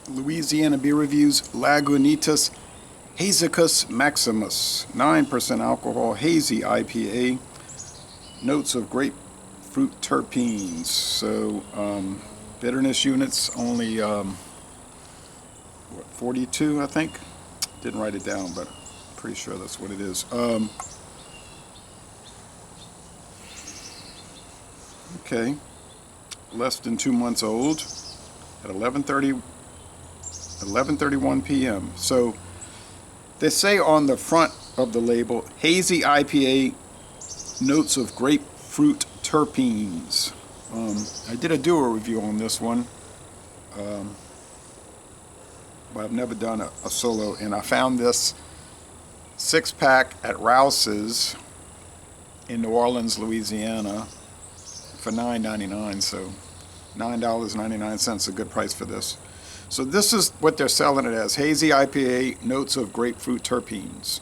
Louisiana Beer Reviews, Lagunitas Hazicus Maximus, 9% alcohol, hazy IPA, notes of grapefruit terpenes. So, bitterness units only, 42, I think. Didn't write it down, but pretty sure that's what it is. Okay, less than 2 months old at 11:31 p.m. So they say on the front of the label, hazy IPA, notes of grapefruit terpenes. I did a duo review on this one, but I've never done a solo, and I found this 6-pack at Rouse's in New Orleans, Louisiana for $9.99, so $9.99, a good price for this. So this is what they're selling it as, hazy IPA, notes of grapefruit terpenes.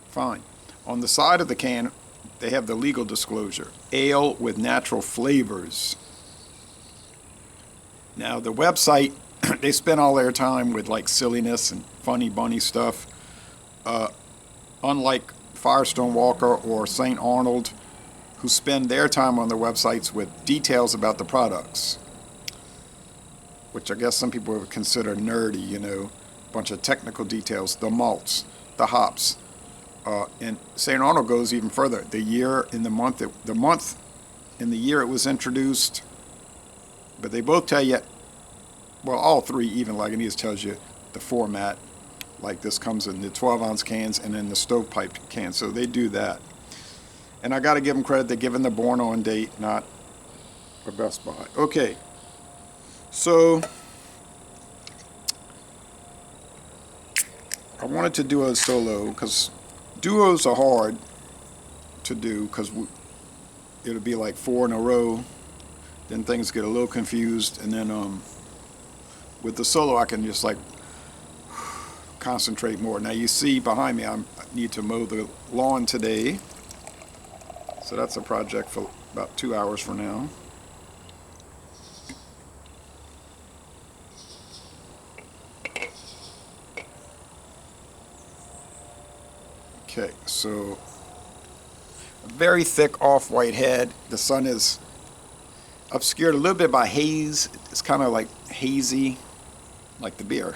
Fine. On the side of the can, they have the legal disclosure, ale with natural flavors. Now the website, they spend all their time with like silliness and funny bunny stuff. Unlike Firestone Walker or St. Arnold, who spend their time on their websites with details about the products, which I guess some people would consider nerdy, you know, a bunch of technical details, the malts, the hops. And St. Arnold goes even further. The year in the month, in the year it was introduced. But they both tell you, well, all three, even Lagunitas tells you the format. Like this comes in the 12-ounce cans and in the stovepipe cans. So they do that. And I got to give them credit. They're giving the born on date, not a Best Buy. Okay. So I wanted to do a solo because duos are hard to do because it'll be like 4 in a row. Then things get a little confused. And then with the solo, I can just like concentrate more. Now you see behind me, I need to mow the lawn today. So that's a project for about 2 hours from now. Okay, so a very thick off-white head. The sun is obscured a little bit by haze. It's kind of like hazy, like the beer.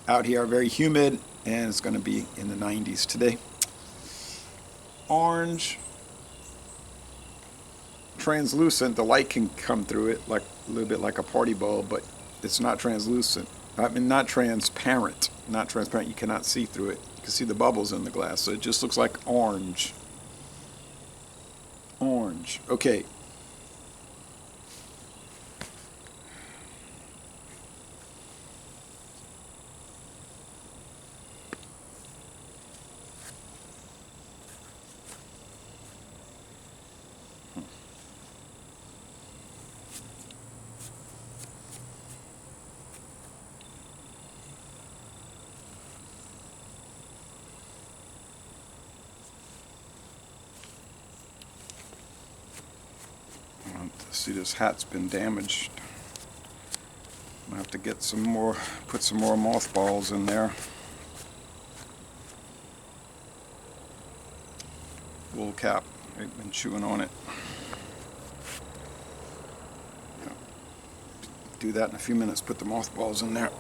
Out here, very humid, and it's going to be in the 90s today. Orange, translucent. The light can come through it like a little bit like a party bulb, but it's not translucent. I mean, not transparent. Not transparent. You cannot see through it. You can see the bubbles in the glass, so it just looks like orange. Orange. Okay. See, this hat's been damaged. I have to get some more, put some more mothballs in there. Wool cap, I've been chewing on it. Yeah. Do that in a few minutes, put the mothballs in there.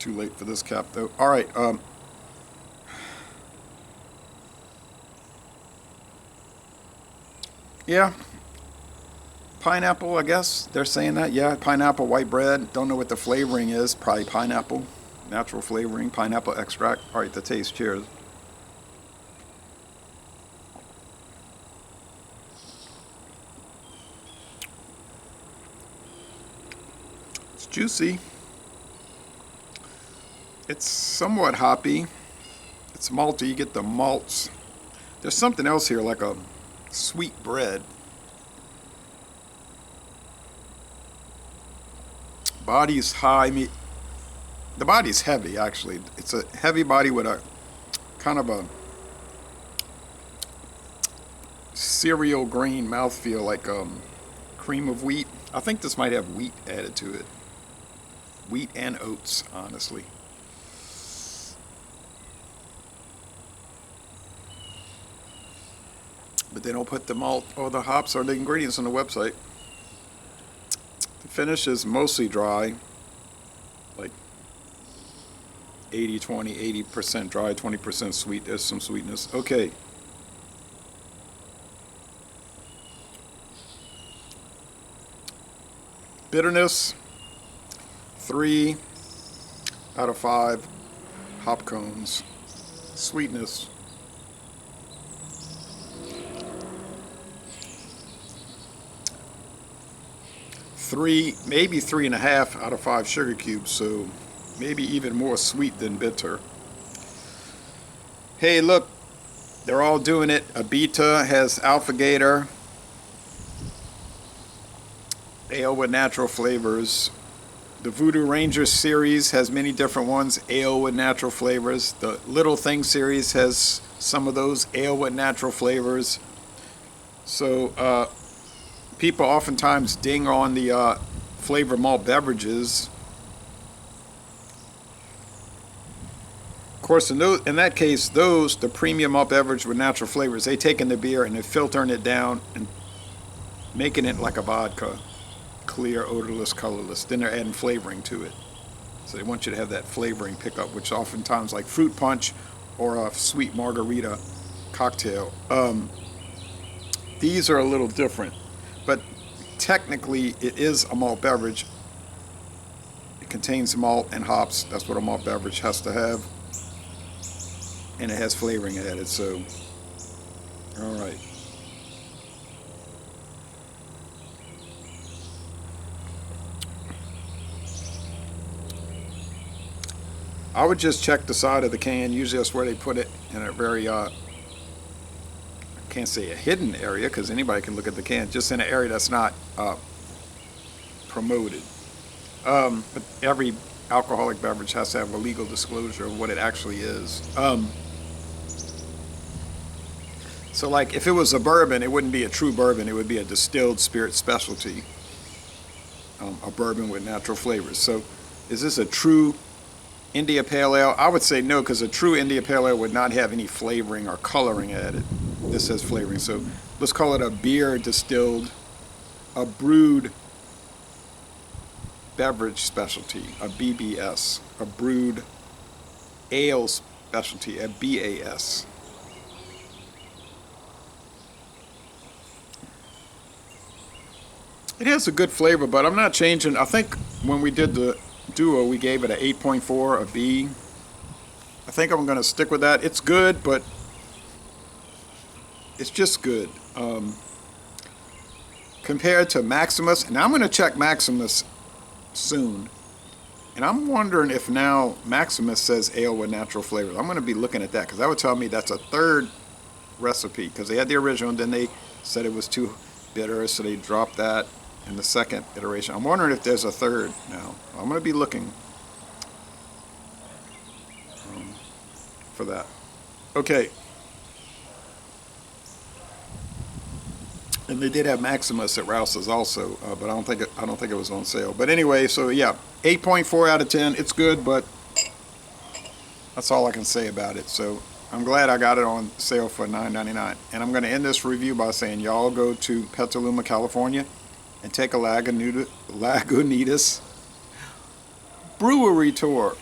Too late for this cap though. All right, yeah, pineapple, I guess they're saying that. Yeah, pineapple, white bread. Don't know what the flavoring is. Probably pineapple, natural flavoring, pineapple extract. All right, the taste. Cheers. It's juicy. It's somewhat hoppy. It's malty. You get the malts. There's something else here, like a sweet bread. Body's high. The body's heavy, actually. It's a heavy body with a kind of a cereal grain mouthfeel, like Cream of wheat. I think this might have wheat added to it. Wheat and oats, honestly. But they don't put the malt or the hops or the ingredients on the website. The finish is mostly dry, like 80-20, 80% dry, 20% sweet. There's some sweetness. Okay. Bitterness, 3 out of 5 hop cones. Sweetness, 3, maybe 3.5 out of 5 sugar cubes, so maybe even more sweet than bitter. Hey, look, they're all doing it. Abita has Alpha-Gator. Ale with natural flavors. The Voodoo Ranger series has many different ones, ale with natural flavors. The Little Thing series has some of those, ale with natural flavors. So, people oftentimes ding on the flavored malt beverages. Of course, in that case, the premium malt beverage with natural flavors, they taking the beer and they're filtering it down and making it like a vodka. Clear, odorless, colorless. Then they're adding flavoring to it. So they want you to have that flavoring pickup, which oftentimes like fruit punch or a sweet margarita cocktail. These are a little different. But technically, it is a malt beverage. It contains malt and hops. That's what a malt beverage has to have. And it has flavoring added, so, all right. I would just check the side of the can. Usually that's where they put it, in a very, I can't say a hidden area because anybody can look at the can, just in an area that's not promoted. But every alcoholic beverage has to have a legal disclosure of what it actually is. So like if it was a bourbon, it wouldn't be a true bourbon, it would be a distilled spirit specialty. A bourbon with natural flavors. So is this a true India Pale Ale? I would say no, because a true India Pale Ale would not have any flavoring or coloring added. This has flavoring. So let's call it a beer distilled, a brewed beverage specialty, a BBS, a brewed ale specialty, a BAS. It has a good flavor, but I'm not changing. I think when we did the duo, we gave it an 8.4, a B. I think I'm going to stick with that. It's good, but it's just good. Compared to Maximus, and I'm going to check Maximus soon. And I'm wondering if now Maximus says ale with natural flavors. I'm going to be looking at that because that would tell me that's a third recipe because they had the original and then they said it was too bitter, so they dropped that in the second iteration. I'm wondering if there's a third now. I'm going to be looking for that. Okay. And they did have Maximus at Rouse's also, but I don't think it was on sale. But anyway, so yeah, 8.4 out of 10. It's good, but that's all I can say about it. So I'm glad I got it on sale for $9.99. And I'm going to end this review by saying y'all go to Petaluma, California, and take a Lagunitas brewery tour.